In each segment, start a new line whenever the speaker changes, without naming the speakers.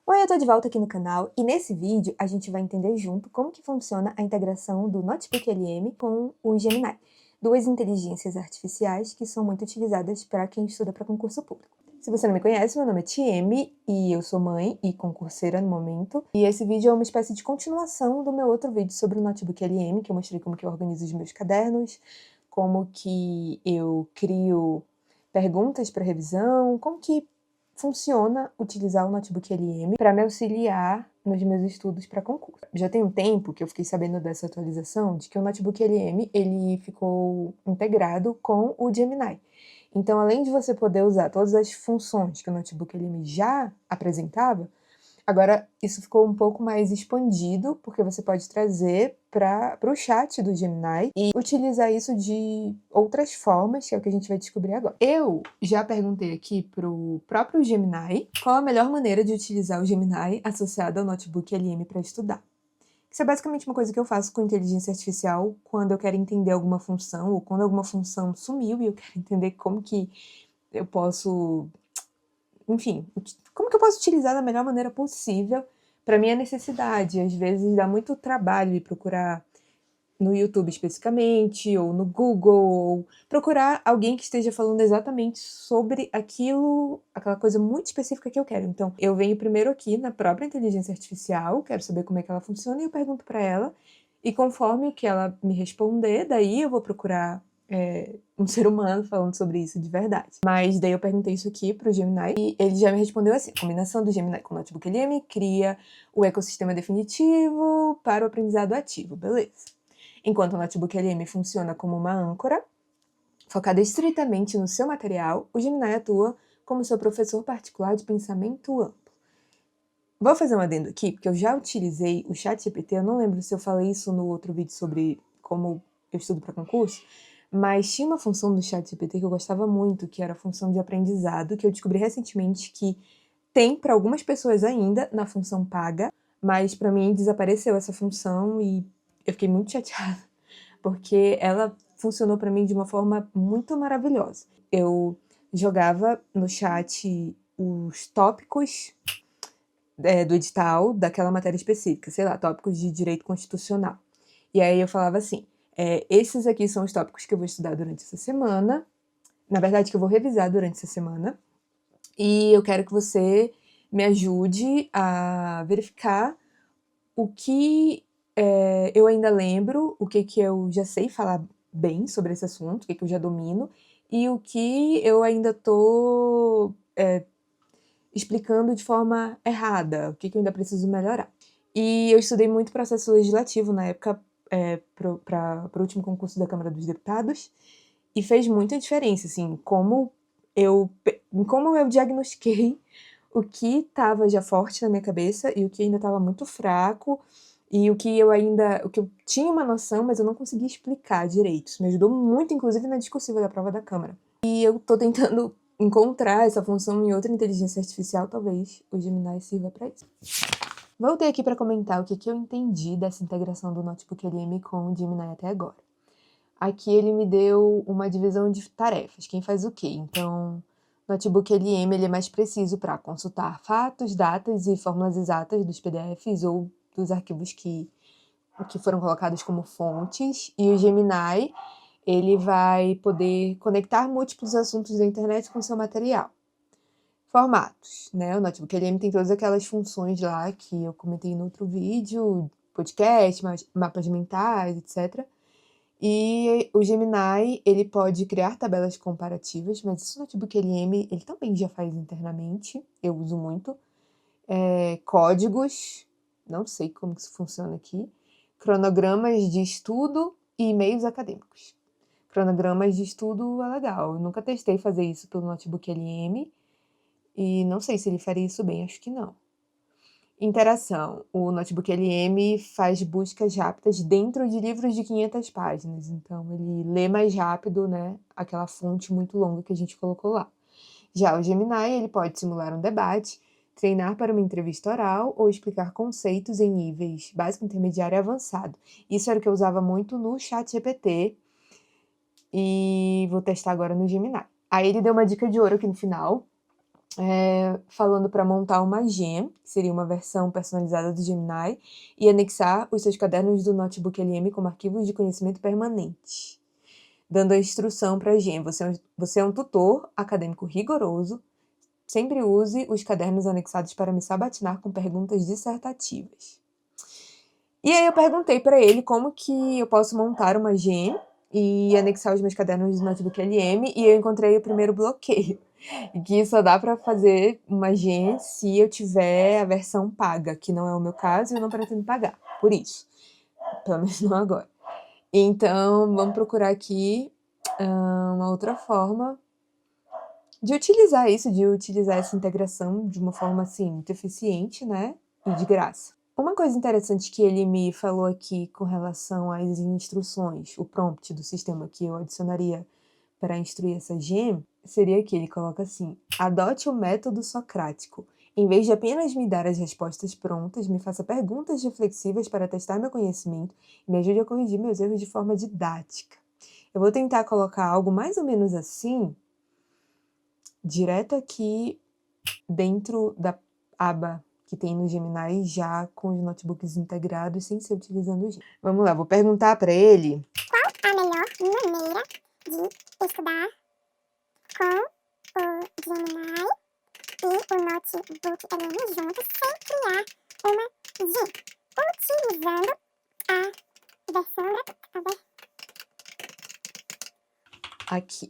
Oi, eu tô de volta aqui no canal e nesse vídeo a gente vai entender junto como que funciona a integração do Notebook LM com o Gemini, duas inteligências artificiais que são muito utilizadas para quem estuda para concurso público. Se você não me conhece, meu nome é Tieme e eu sou mãe e concurseira no momento. E esse vídeo é uma espécie de continuação do meu outro vídeo sobre o Notebook LM, que eu mostrei como que eu organizo os meus cadernos, como que eu crio perguntas para revisão, como que funciona utilizar o Notebook LM para me auxiliar nos meus estudos para concurso. Já tem um tempo que eu fiquei sabendo dessa atualização de que o Notebook LM ele ficou integrado com o Gemini. Então, além de você poder usar todas as funções que o Notebook LM já apresentava, agora isso ficou um pouco mais expandido, porque você pode trazer para o chat do Gemini e utilizar isso de outras formas, que é o que a gente vai descobrir agora. Eu já perguntei aqui para o próprio Gemini qual a melhor maneira de utilizar o Gemini associado ao Notebook LM para estudar. Isso é basicamente uma coisa que eu faço com inteligência artificial quando eu quero entender alguma função ou quando alguma função sumiu e eu quero entender como que eu posso, enfim, como que eu posso utilizar da melhor maneira possível para minha necessidade. Às vezes dá muito trabalho ir procurar no YouTube especificamente, ou no Google, ou procurar alguém que esteja falando exatamente sobre aquilo, aquela coisa muito específica que eu quero. Então, eu venho primeiro aqui na própria inteligência artificial, quero saber como é que ela funciona, e eu pergunto para ela, e conforme o que ela me responder, daí eu vou procurar um ser humano falando sobre isso de verdade. Mas daí eu perguntei isso aqui pro Gemini e ele já me respondeu assim: a combinação do Gemini com o Notebook LM cria o ecossistema definitivo para o aprendizado ativo, beleza. Enquanto o Notebook LM funciona como uma âncora, focada estritamente no seu material, o Gemini atua como seu professor particular de pensamento amplo. Vou fazer um adendo aqui, porque eu já utilizei o ChatGPT, eu não lembro se eu falei isso no outro vídeo sobre como eu estudo para concurso, mas tinha uma função do ChatGPT que eu gostava muito, que era a função de aprendizado, que eu descobri recentemente que tem para algumas pessoas ainda na função paga, mas para mim desapareceu essa função e eu fiquei muito chateada, porque ela funcionou para mim de uma forma muito maravilhosa. Eu jogava no chat os tópicos do edital daquela matéria específica, sei lá, tópicos de direito constitucional. E aí eu falava assim, esses aqui são os tópicos que eu vou estudar durante essa semana, na verdade que eu vou revisar durante essa semana, e eu quero que você me ajude a verificar o que eu ainda lembro, o que eu já sei falar bem sobre esse assunto, o que eu já domino, e o que eu ainda tô explicando de forma errada, o que eu ainda preciso melhorar. E eu estudei muito processo legislativo na época, para o último concurso da Câmara dos Deputados, e fez muita diferença, assim, como eu diagnostiquei o que estava já forte na minha cabeça e o que ainda estava muito fraco, e o que eu tinha uma noção, mas eu não conseguia explicar direito. Isso me ajudou muito, inclusive, na discursiva da prova da Câmara. E eu tô tentando encontrar essa função em outra inteligência artificial, talvez o Gemini sirva para isso. Voltei aqui para comentar o que eu entendi dessa integração do Notebook LM com o Gemini até agora. Aqui ele me deu uma divisão de tarefas, quem faz o quê. Então, o Notebook LM ele é mais preciso para consultar fatos, datas e fórmulas exatas dos PDFs ou dos arquivos que foram colocados como fontes, e o Gemini ele vai poder conectar múltiplos assuntos da internet com seu material. Formatos, né? O Notebook LM tem todas aquelas funções lá que eu comentei no outro vídeo, podcast, mapas mentais, etc. E o Gemini, ele pode criar tabelas comparativas, mas isso no Notebook LM, ele também já faz internamente, eu uso muito. Códigos, não sei como que isso funciona aqui, cronogramas de estudo e e-mails acadêmicos. Cronogramas de estudo é legal, eu nunca testei fazer isso pelo Notebook LM, e não sei se ele faria isso bem, acho que não. Interação. O Notebook LM faz buscas rápidas dentro de livros de 500 páginas, então ele lê mais rápido, né, aquela fonte muito longa que a gente colocou lá. Já o Gemini, ele pode simular um debate, treinar para uma entrevista oral ou explicar conceitos em níveis básico, intermediário e avançado. Isso era o que eu usava muito no ChatGPT e vou testar agora no Gemini. Aí ele deu uma dica de ouro aqui no final, falando para montar uma gem, que seria uma versão personalizada do Gemini, e anexar os seus cadernos do Notebook LM como arquivos de conhecimento permanente, dando a instrução para a gem. Você é um tutor acadêmico rigoroso, sempre use os cadernos anexados para me sabatinar com perguntas dissertativas. E aí eu perguntei para ele como que eu posso montar uma gem e anexar os meus cadernos do Notebook LM, e eu encontrei o primeiro bloqueio, que só dá para fazer uma gem se eu tiver a versão paga, que não é o meu caso e eu não pretendo pagar, por isso, pelo menos não agora. Então, vamos procurar aqui uma outra forma de utilizar isso, de utilizar essa integração de uma forma, assim, muito eficiente, né, e de graça. Uma coisa interessante que ele me falou aqui com relação às instruções, o prompt do sistema que eu adicionaria para instruir essa gem, seria que ele coloca assim: adote o método socrático. Em vez de apenas me dar as respostas prontas, me faça perguntas reflexivas para testar meu conhecimento e me ajude a corrigir meus erros de forma didática. Eu vou tentar colocar algo mais ou menos assim, direto aqui dentro da aba que tem no Gemini, já com os notebooks integrados, sem ser utilizando o Gem. Vamos lá, vou perguntar para ele
qual a melhor maneira de estudar com o Gemini e o Notebook LM juntos sem criar uma gem, utilizando a versão gratuita, tá bem?
aqui.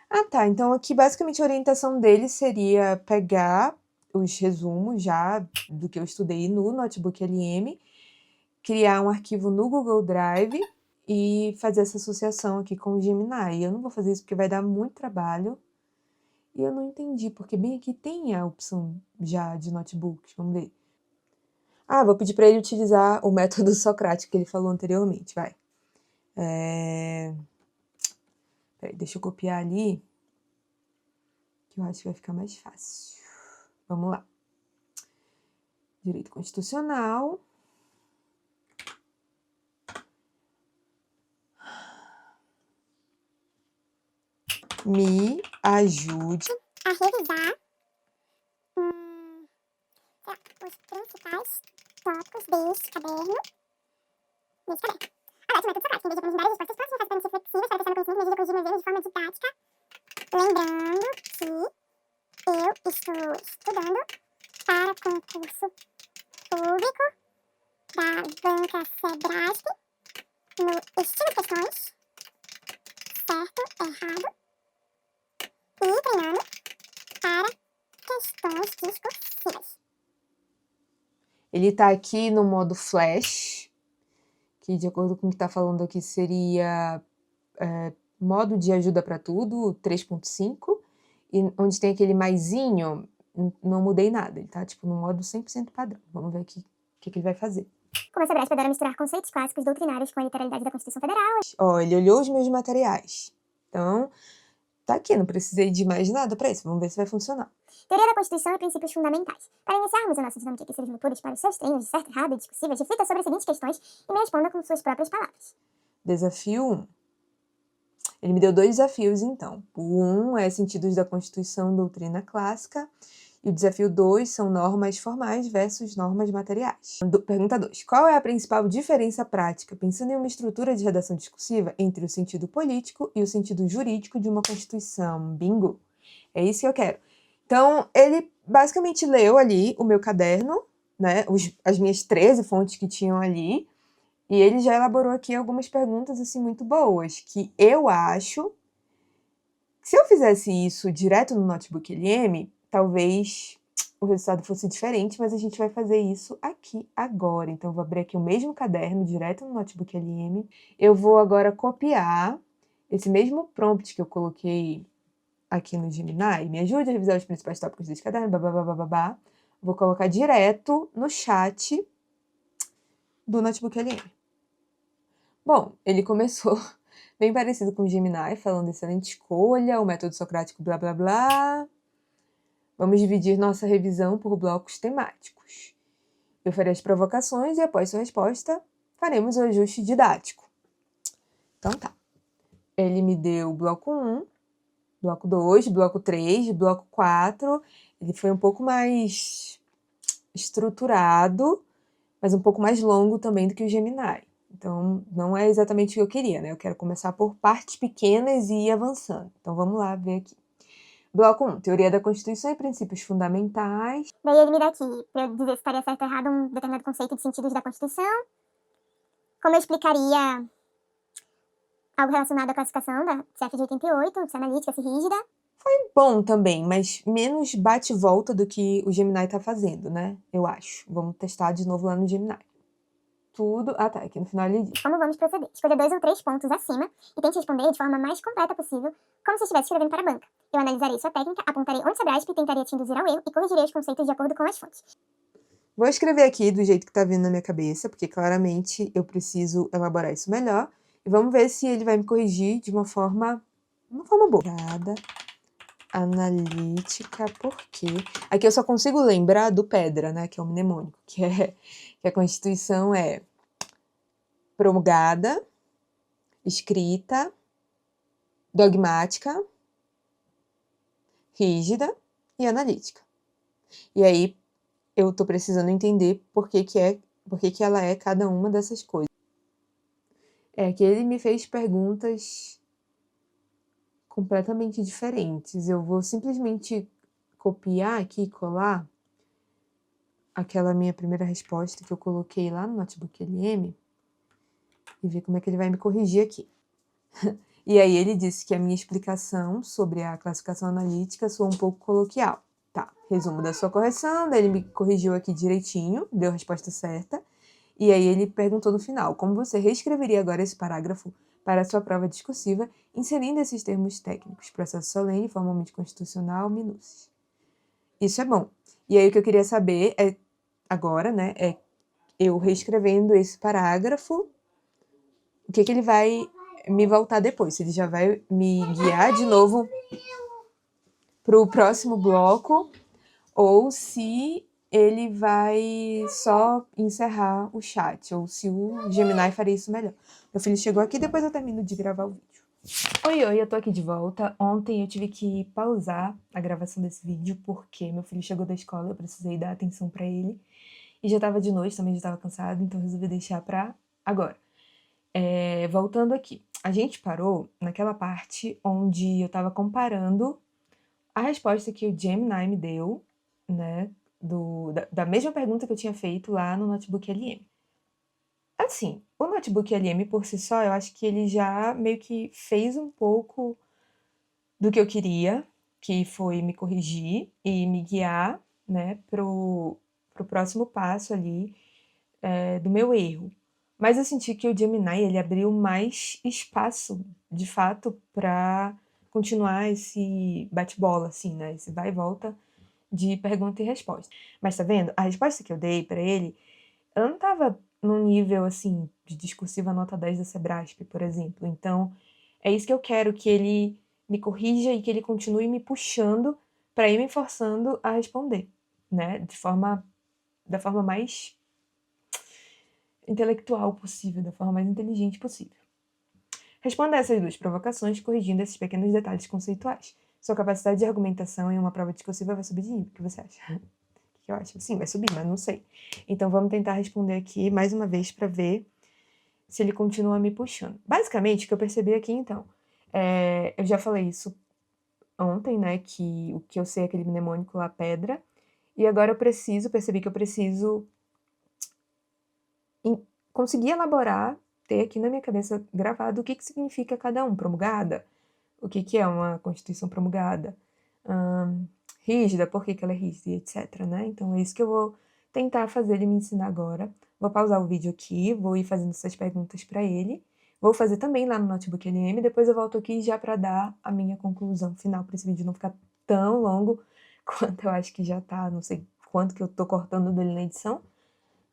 Ah, tá. Então aqui basicamente a orientação dele seria pegar os resumos já do que eu estudei no Notebook LM, criar um arquivo no Google Drive e fazer essa associação aqui com o Gemini. E eu não vou fazer isso porque vai dar muito trabalho. E eu não entendi, porque bem aqui tem a opção já de notebooks. Vamos ver. Ah, vou pedir para ele utilizar o método socrático que ele falou anteriormente, vai. Peraí, deixa eu copiar ali, que eu acho que vai ficar mais fácil. Vamos lá. Direito constitucional. Me ajude
a revisar os principais tópicos deste caderno. Adote o método socrático. Em vez de apresentar as respostas prontas, me faça perguntas reflexivas para testar meu conhecimento e me ajude a corrigir meus erros de forma didática. Lembrando que eu estou estudando para concurso público da banca Sebrasp no estilo de questões, certo, errado, e treinando para questões discursivas.
Ele está aqui no modo flash, que de acordo com o que está falando aqui seria modo de ajuda para tudo, 3.5, e onde tem aquele maisinho, não mudei nada, ele tá tipo no modo 100% padrão. Vamos ver aqui o que ele vai fazer.
Como a Sebrasp adora misturar conceitos clássicos doutrinários com a literalidade da Constituição Federal.
Ó, ele olhou os meus materiais, então tá aqui, não precisei de mais nada para isso, vamos ver se vai funcionar.
Teoria da Constituição e princípios fundamentais. Para iniciarmos a nossa dinâmica aqui, seres motores para os seus treinos de certo, errado e discursivas, reflita sobre as seguintes questões e me responda com suas próprias palavras.
Desafio 1. Ele me deu 2 desafios, então. O 1 é sentidos da Constituição, doutrina clássica, e o desafio 2 são normas formais versus normas materiais. Pergunta 2. Qual é a principal diferença prática, pensando em uma estrutura de redação discursiva, entre o sentido político e o sentido jurídico de uma Constituição? Bingo! É isso que eu quero. Então, ele basicamente leu ali o meu caderno, né, as minhas 13 fontes que tinham ali, e ele já elaborou aqui algumas perguntas, assim, muito boas, que eu acho que se eu fizesse isso direto no Notebook LM, talvez o resultado fosse diferente, mas a gente vai fazer isso aqui agora. Então, eu vou abrir aqui o mesmo caderno direto no Notebook LM. Eu vou agora copiar esse mesmo prompt que eu coloquei aqui no Gemini. Me ajude a revisar os principais tópicos desse caderno, babá. Vou colocar direto no chat do Notebook LM. Bom, ele começou bem parecido com o Gemini, falando excelente escolha, o método socrático, blá, blá, blá. Vamos dividir nossa revisão por blocos temáticos. Eu farei as provocações e, após sua resposta, faremos o ajuste didático. Então tá. Ele me deu o bloco 1, Bloco 2, bloco 3, bloco 4, ele foi um pouco mais estruturado, mas um pouco mais longo também do que o Gemini. Então, não é exatamente o que eu queria, né? Eu quero começar por partes pequenas e ir avançando. Então, vamos lá ver aqui. Bloco 1, teoria da Constituição e princípios fundamentais.
Daí ele me dá aqui, para eu dizer se estaria certo ou errado um determinado conceito de sentidos da Constituição. Como eu explicaria algo relacionado à classificação da CF de 88, se analítica, se rígida.
Bom também, mas menos bate e volta do que o Gemini tá fazendo, né? Eu acho. Vamos testar de novo lá no Gemini. Tudo... Ah, tá. Aqui no final ele diz.
Como vamos proceder? Escolha 2 ou 3 pontos acima e tente responder de forma mais completa possível, como se estivesse escrevendo para a banca. Eu analisarei sua técnica, apontarei onde se e tentaria te induzir ao erro e corrigirei os conceitos de acordo com as fontes.
Vou escrever aqui do jeito que tá vindo na minha cabeça, porque claramente eu preciso elaborar isso melhor. E vamos ver se ele vai me corrigir de uma forma boa. Analítica, por quê? Aqui eu só consigo lembrar do Pedra, né, que é o mnemônico, que a Constituição é promulgada, escrita, dogmática, rígida e analítica. E aí eu tô precisando entender por que ela é cada uma dessas coisas. É que ele me fez perguntas completamente diferentes. Eu vou simplesmente copiar aqui e colar aquela minha primeira resposta que eu coloquei lá no Notebook LM e ver como é que ele vai me corrigir aqui. E aí ele disse que a minha explicação sobre a classificação analítica soa um pouco coloquial. Tá, resumo da sua correção, daí ele me corrigiu aqui direitinho, deu a resposta certa. E aí ele perguntou no final, como você reescreveria agora esse parágrafo para a sua prova discursiva, inserindo esses termos técnicos, processo solene, formalmente constitucional, minúcias. Isso é bom. E aí o que eu queria saber agora, né, é eu reescrevendo esse parágrafo, o que ele vai me voltar depois, se ele já vai me guiar de novo para o próximo bloco, ou se ele vai só encerrar o chat, ou se o Gemini faria isso melhor. Meu filho chegou aqui, depois eu termino de gravar o vídeo. Oi, eu tô aqui de volta. Ontem eu tive que pausar a gravação desse vídeo, porque meu filho chegou da escola, eu precisei dar atenção pra ele. E já tava de noite, também já tava cansado, então eu resolvi deixar pra agora. Voltando aqui. A gente parou naquela parte onde eu tava comparando a resposta que o Gemini me deu, né, da mesma pergunta que eu tinha feito lá no Notebook LM. Assim, o Notebook LM por si só, eu acho que ele já meio que fez um pouco do que eu queria, que foi me corrigir e me guiar, né, pro próximo passo ali do meu erro. Mas eu senti que o Gemini, ele abriu mais espaço, de fato, para continuar esse bate-bola, assim, né, esse vai e volta de pergunta e resposta. Mas tá vendo? A resposta que eu dei para ele, ela não tava num nível, assim, de discursiva nota 10 da Sebrasp, por exemplo. Então, é isso que eu quero, que ele me corrija e que ele continue me puxando para ir me forçando a responder, né? Da forma mais intelectual possível, da forma mais inteligente possível. Responda a essas duas provocações, corrigindo esses pequenos detalhes conceituais. Sua capacidade de argumentação em uma prova discursiva vai subir de nível. O que você acha? Que eu acho? Sim, vai subir, mas não sei. Então vamos tentar responder aqui mais uma vez para ver se ele continua me puxando. Basicamente, o que eu percebi aqui, então, eu já falei isso ontem, né, que o que eu sei é aquele mnemônico lá, pedra, e agora eu percebi que eu preciso conseguir elaborar, ter aqui na minha cabeça gravado o que significa cada um. Promulgada, o que é uma Constituição promulgada, rígida, por que ela é rígida, etc, né? Então é isso que eu vou tentar fazer ele me ensinar agora. Vou pausar o vídeo aqui, vou ir fazendo essas perguntas para ele. Vou fazer também lá no Notebook LM, depois eu volto aqui já para dar a minha conclusão final para esse vídeo não ficar tão longo quanto eu acho que já tá, não sei quanto que eu tô cortando dele na edição,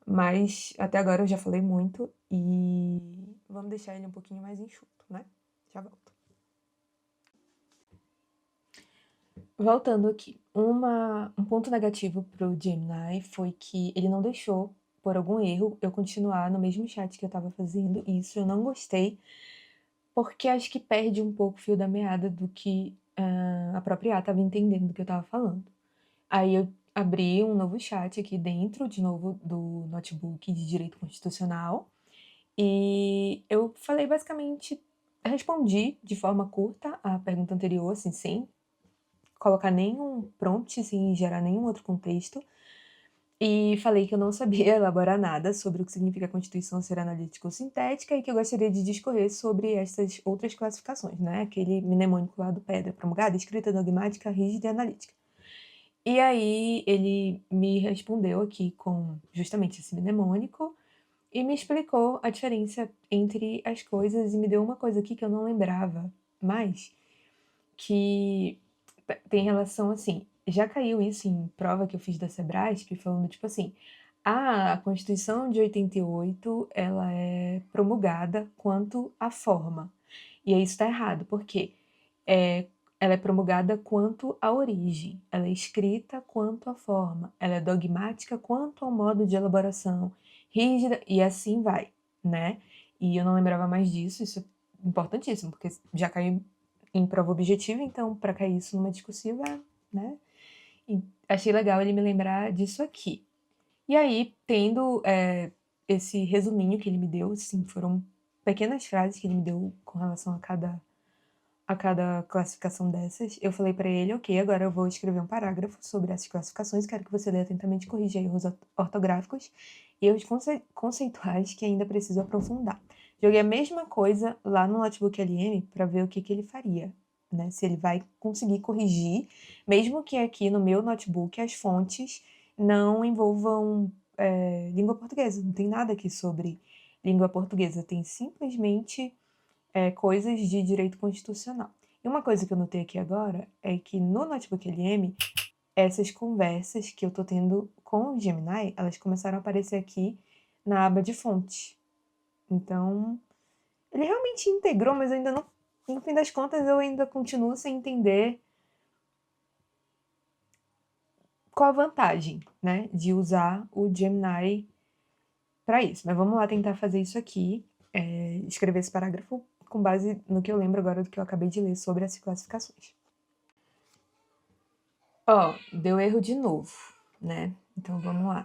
mas até agora eu já falei muito e vamos deixar ele um pouquinho mais enxuto, né? Já volto. Voltando aqui, um ponto negativo pro Gemini foi que ele não deixou, por algum erro, eu continuar no mesmo chat que eu tava fazendo, e isso eu não gostei, porque acho que perde um pouco o fio da meada do que a própria IA estava entendendo do que eu estava falando. Aí eu abri um novo chat aqui dentro, de novo, do notebook de direito constitucional, e eu falei basicamente, respondi de forma curta a pergunta anterior, assim, sem colocar nenhum prompt, sem gerar nenhum outro contexto, e falei que eu não sabia elaborar nada sobre o que significa a Constituição ser analítica ou sintética e que eu gostaria de discorrer sobre essas outras classificações, né? Aquele mnemônico lá do Pedra, promulgada, escrita, dogmática, rígida e analítica. E aí ele me respondeu aqui com justamente esse mnemônico e me explicou a diferença entre as coisas e me deu uma coisa aqui que eu não lembrava mais, que tem relação assim, já caiu isso em prova que eu fiz da Sebrasp, falando tipo assim: "Ah, a Constituição de 88 ela é promulgada quanto à forma". E aí isso tá errado, porque é, ela é promulgada quanto à origem, ela é escrita quanto à forma, ela é dogmática quanto ao modo de elaboração, rígida e assim vai, né? E eu não lembrava mais disso, isso é importantíssimo, porque já caiu em prova objetiva, então para cair isso numa discursiva, né? E achei legal ele me lembrar disso aqui. E aí, tendo esse resuminho que ele me deu, assim, foram pequenas frases que ele me deu com relação a cada classificação dessas, eu falei para ele, ok, agora eu vou escrever um parágrafo sobre essas classificações, quero que você leia atentamente e corrija erros ortográficos e erros conceituais que ainda preciso aprofundar. Joguei a mesma coisa lá no Notebook LM para ver o que ele faria, né? Se ele vai conseguir corrigir, mesmo que aqui no meu notebook as fontes não envolvam língua portuguesa, não tem nada aqui sobre língua portuguesa, tem simplesmente coisas de direito constitucional. E uma coisa que eu notei aqui agora é que no Notebook LM, essas conversas que eu tô tendo com o Gemini, elas começaram a aparecer aqui na aba de fontes. Então, ele realmente integrou, mas eu ainda não, no fim das contas, eu ainda continuo sem entender qual a vantagem, né, de usar o Gemini para isso. Mas vamos lá tentar fazer isso aqui, escrever esse parágrafo com base no que eu lembro agora do que eu acabei de ler sobre as classificações. Ó, deu erro de novo, né? Então vamos lá.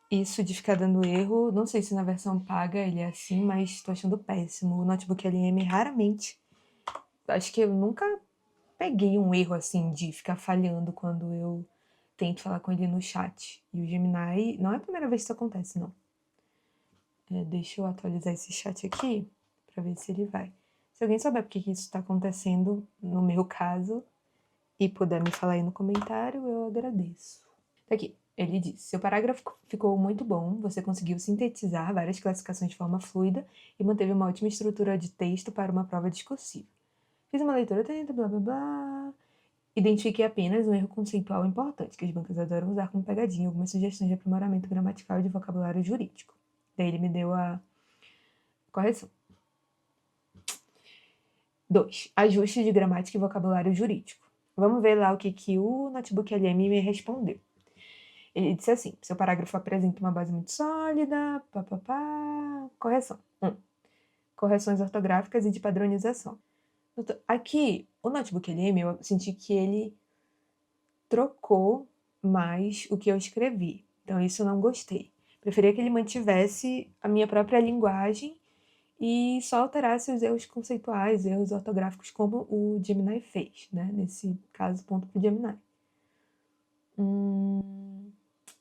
Isso de ficar dando erro, não sei se na versão paga ele é assim, mas tô achando péssimo. O Notebook LM raramente. Acho que eu nunca peguei um erro assim de ficar falhando quando eu tento falar com ele no chat. E o Gemini, não é a primeira vez que isso acontece, não. Deixa eu atualizar esse chat aqui pra ver se ele vai. Se alguém souber por que isso tá acontecendo no meu caso e puder me falar aí no comentário, eu agradeço. Tá aqui, ele diz: seu parágrafo ficou muito bom, você conseguiu sintetizar várias classificações de forma fluida e manteve uma ótima estrutura de texto para uma prova discursiva. Fiz uma leitura atenta, blá blá blá. Identifiquei apenas um erro conceitual importante, que as bancas adoram usar como pegadinha, algumas sugestões de aprimoramento gramatical e de vocabulário jurídico. Daí ele me deu a correção. 2. Ajuste de gramática e vocabulário jurídico. Vamos ver lá o que o Notebook LM me respondeu. Ele disse assim: seu parágrafo apresenta uma base muito sólida, papapá. Correção. 1. Correções ortográficas e de padronização. Aqui, o Notebook LM, eu senti que ele trocou mais o que eu escrevi. Então, isso eu não gostei. Preferia que ele mantivesse a minha própria linguagem e só alterasse os erros conceituais, erros ortográficos, como o Gemini fez, né? Nesse caso, ponto pro Gemini.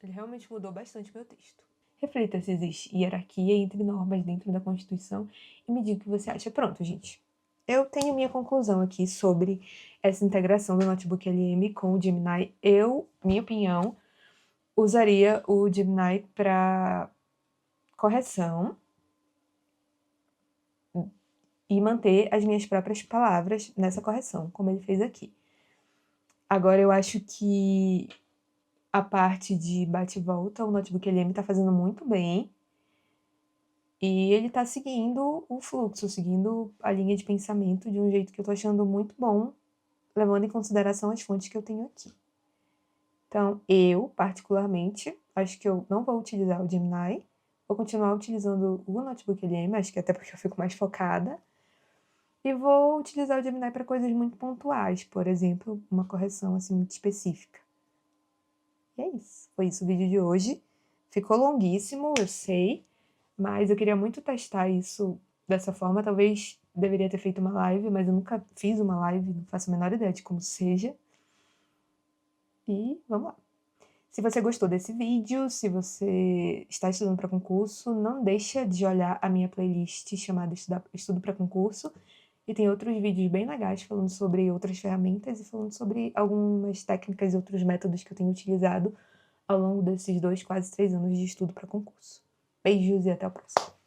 Ele realmente mudou bastante meu texto. Reflita se existe hierarquia entre normas dentro da Constituição e me diga o que você acha. Pronto, gente. Eu tenho minha conclusão aqui sobre essa integração do Notebook LM com o Gemini. Minha opinião, usaria o Gemini para correção e manter as minhas próprias palavras nessa correção, como ele fez aqui. Agora, eu acho que a parte de bate e volta, o Notebook LM tá fazendo muito bem. E ele tá seguindo o fluxo, seguindo a linha de pensamento de um jeito que eu tô achando muito bom, levando em consideração as fontes que eu tenho aqui. Então, eu, particularmente, acho que eu não vou utilizar o Gemini, vou continuar utilizando o Notebook LM, acho que até porque eu fico mais focada. E vou utilizar o Gemini para coisas muito pontuais, por exemplo, uma correção assim muito específica. E é isso. Foi isso o vídeo de hoje. Ficou longuíssimo, eu sei, mas eu queria muito testar isso dessa forma. Talvez deveria ter feito uma live, mas eu nunca fiz uma live, não faço a menor ideia de como seja. E vamos lá. Se você gostou desse vídeo, se você está estudando para concurso, não deixa de olhar a minha playlist chamada Estudo para Concurso. E tem outros vídeos bem legais falando sobre outras ferramentas e falando sobre algumas técnicas e outros métodos que eu tenho utilizado ao longo desses 2, quase 3 anos de estudo para concurso. Beijos e até o próximo.